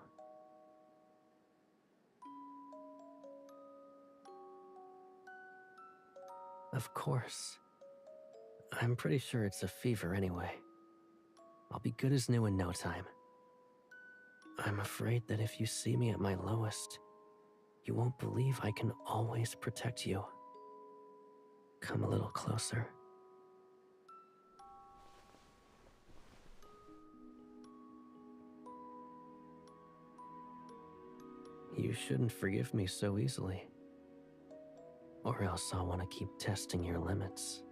Of course. I'm pretty sure it's a fever anyway. I'll be good as new in no time. I'm afraid that if you see me at my lowest, you won't believe I can always protect you. Come a little closer. You shouldn't forgive me so easily. Or else I'll want to keep testing your limits.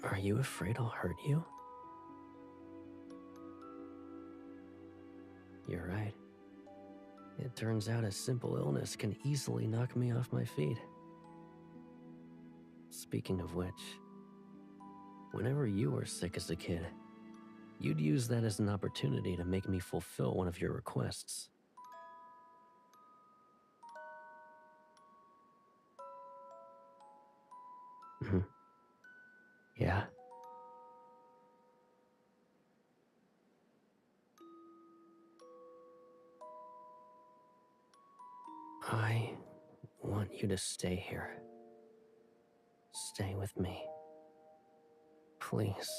Are you afraid I'll hurt you? You're right. It turns out a simple illness can easily knock me off my feet. Speaking of which, whenever you were sick as a kid, you'd use that as an opportunity to make me fulfill one of your requests. Yeah? I want you to stay here. Stay with me. Please,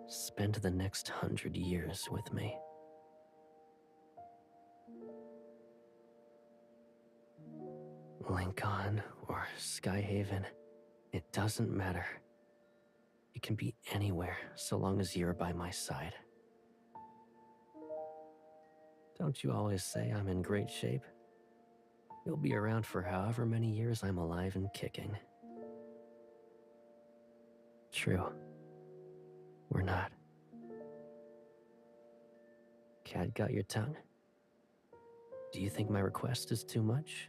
spend the next 100 years with me. Lincoln or Skyhaven, it doesn't matter. It can be anywhere so long as you're by my side. Don't you always say I'm in great shape? You'll be around for however many years I'm alive and kicking. True. We're not. Cat got your tongue? Do you think my request is too much?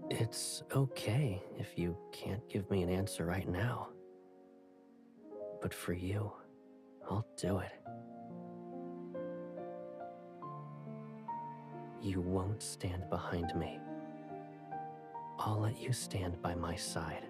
It's okay if you can't give me an answer right now. But for you, I'll do it. You won't stand behind me. I'll let you stand by my side.